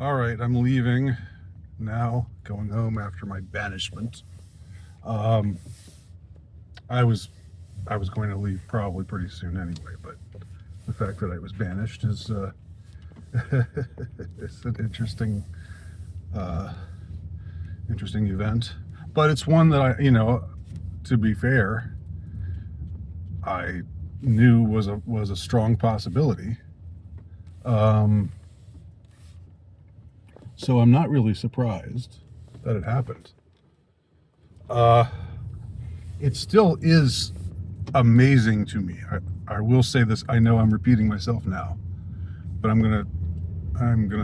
All right, I'm leaving now, going home after my banishment. Um, I was I was going to leave probably pretty soon anyway, but the fact that I was banished is it's an uh, interesting event. But it's one that to be fair, I knew was a strong possibility. Um, so I'm not really surprised that it happened. Uh, it still is amazing to me. I will say this. I know I'm repeating myself now, but I'm gonna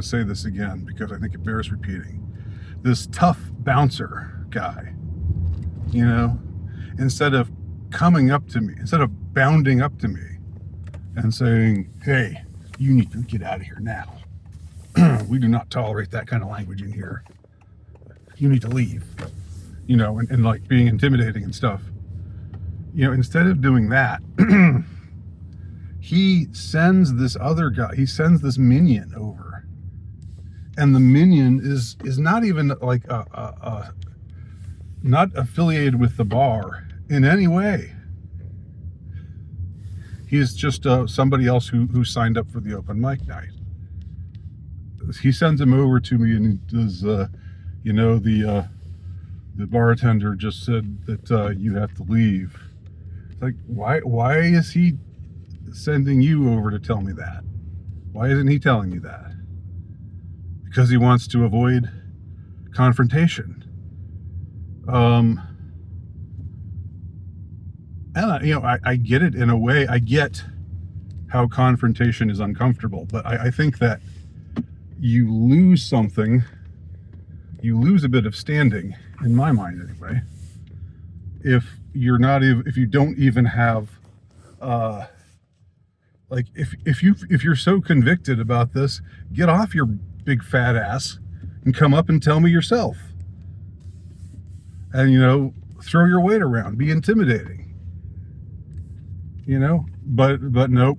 say this again because I think it bears repeating. This tough bouncer guy, you know, instead of coming up to me, instead of bounding up to me and saying, "Hey, you need to get out of here now. We do not tolerate that kind of language in here. You need to leave." And like being intimidating and stuff. Instead of doing that, he sends this other guy, he sends this minion over. And the minion is not even like not affiliated with the bar in any way. He's just somebody else who signed up for the open mic night. He sends him over to me and he does, the bartender just said that you have to leave. It's like, why is he sending you over to tell me that? Why isn't he telling me that? Because he wants to avoid confrontation. And I get it in a way. I get how confrontation is uncomfortable, but I think that you lose something. You lose a bit of standing, in my mind anyway, if you don't even have if you're so convicted about this, get off your big fat ass and come up and tell me yourself. And throw your weight around, be intimidating. But nope.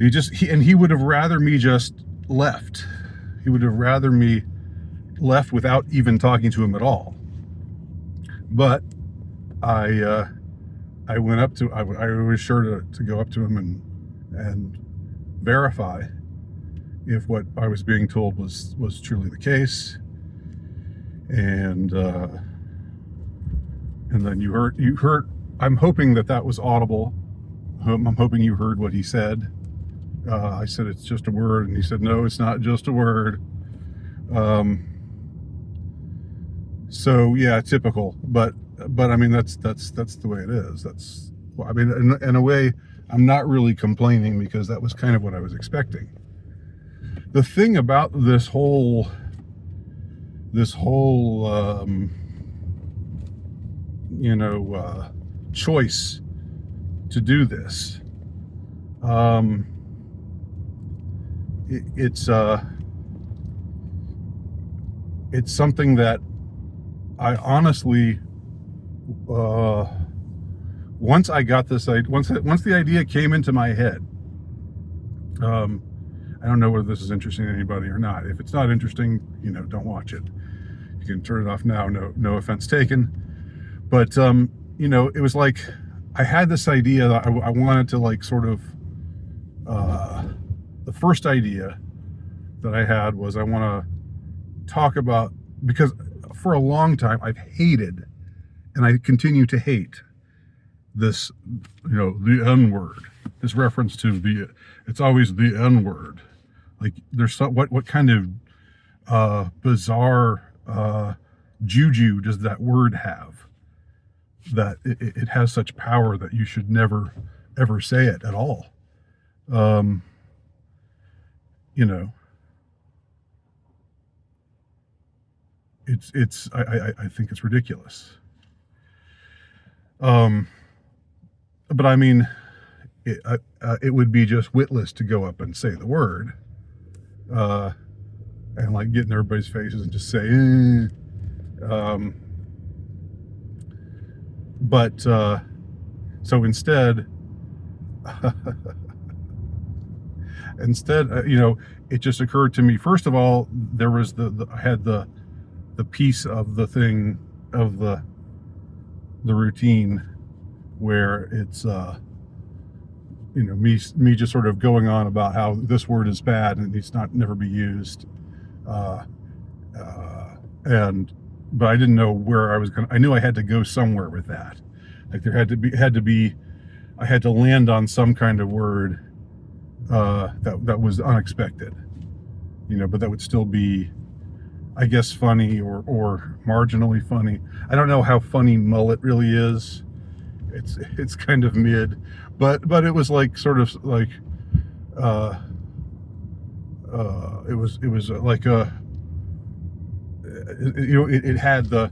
He would have rather me just left. He would have rather me left without even talking to him at all. But I went up to, I was sure to go up to him and verify if what I was being told was truly the case. And then you heard, I'm hoping that was audible. I'm hoping you heard what he said. I said, "It's just a word." And he said, "No, it's not just a word." So yeah, typical, but I mean, that's the way it is. In a way, I'm not really complaining because that was kind of what I was expecting. The thing about this whole choice to do this, it's something that I honestly, once I got this, once the idea came into my head, I don't know whether this is interesting to anybody or not. If it's not interesting, don't watch it. You can turn it off now. No offense taken. But it was like I had this idea that I wanted to the first idea that I had was I want to talk about, because for a long time I've hated, and I continue to hate, this, the N word. This reference to it's always the N word. Like there's what kind of bizarre juju does that word have, that it has such power that you should never ever say it at all. I think it's ridiculous. But I mean, it would be just witless to go up and say the word, and like get in everybody's faces and just say, but so instead, it just occurred to me, first of all, there was I had the piece of the thing, of the routine, where it's me just sort of going on about how this word is bad and it needs not never be used, uh, and but I didn't know where I was going. I knew I had to go somewhere with that. Like there had to be I had to land on some kind of word that was unexpected, but that would still be, I guess, funny or marginally funny. I don't know how funny mullet really is. It's kind of mid, but it was like sort of like it was like it had the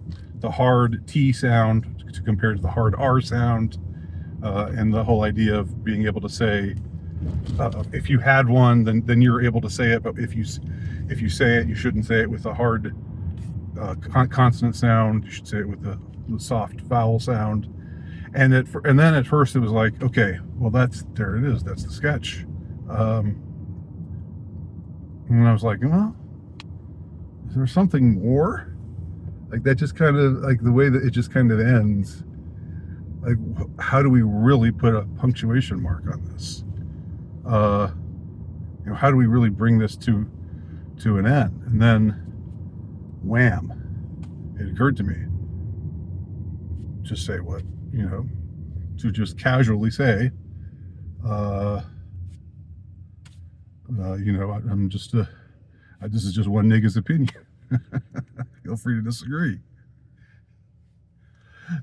hard T sound compared to the hard R sound, and the whole idea of being able to say, if you had one, then you're able to say it, but if you say it, you shouldn't say it with a hard consonant sound. You should say it with the soft vowel sound. And then at first it was like, okay, well there it is. That's the sketch. And I was like, well, is there something more? Like that just kind of, like the way that it just kind of ends. Like, how do we really put a punctuation mark on this? How do we really bring this to an end? And then, wham! It occurred to me. Just say what, to just casually say, I'm just this is just one nigga's opinion. Feel free to disagree.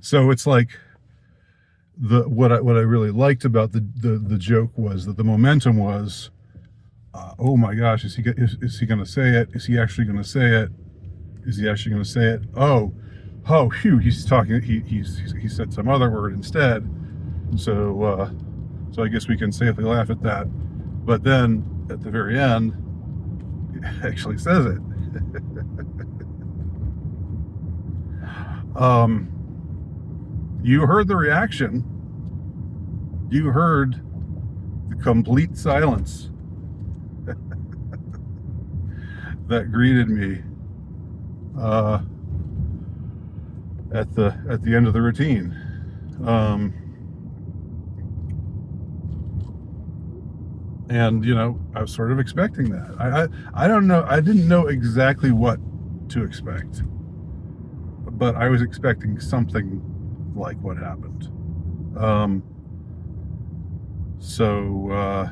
So it's like what I really liked about the joke was that the momentum was, oh my gosh, is he going to say it? Is he actually going to say it? Is he actually going to say it? Oh, phew, he's talking. He said some other word instead. So I guess we can safely laugh at that. But then at the very end, he actually says it. You heard the reaction. You heard the complete silence that greeted me at the end of the routine. And I was sort of expecting that. I don't know. I didn't know exactly what to expect, but I was expecting something like what happened. So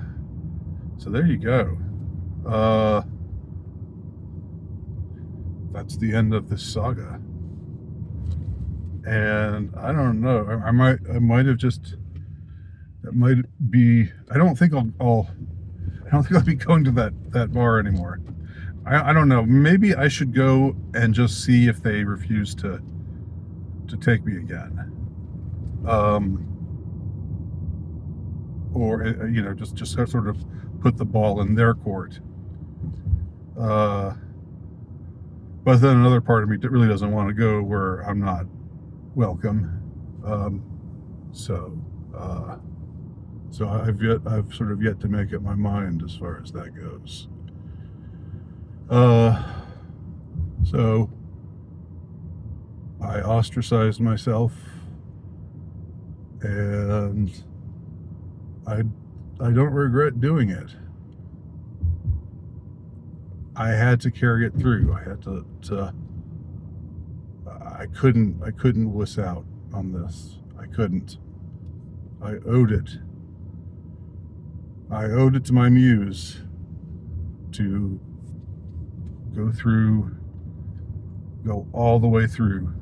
there you go. That's the end of this saga. And I don't know. I might have just. That might be. I don't think I'll be going to that bar anymore. I don't know. Maybe I should go and just see if they refuse to take me again. Or just sort of put the ball in their court. But then another part of me that really doesn't want to go where I'm not welcome. So I've sort of yet to make up my mind as far as that goes. So I ostracized myself, and I don't regret doing it. I had to carry it through. I had to I couldn't wuss out on this. I couldn't. I owed it. I owed it to my muse to go all the way through.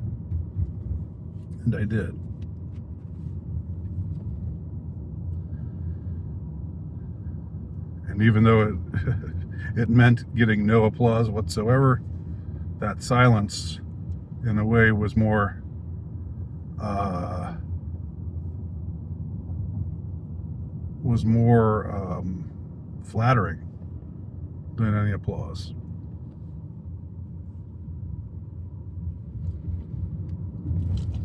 And I did. And even though it meant getting no applause whatsoever, that silence, in a way, was more flattering than any applause.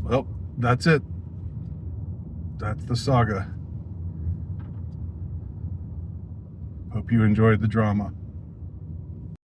Well, that's it. That's the saga. Hope you enjoyed the drama.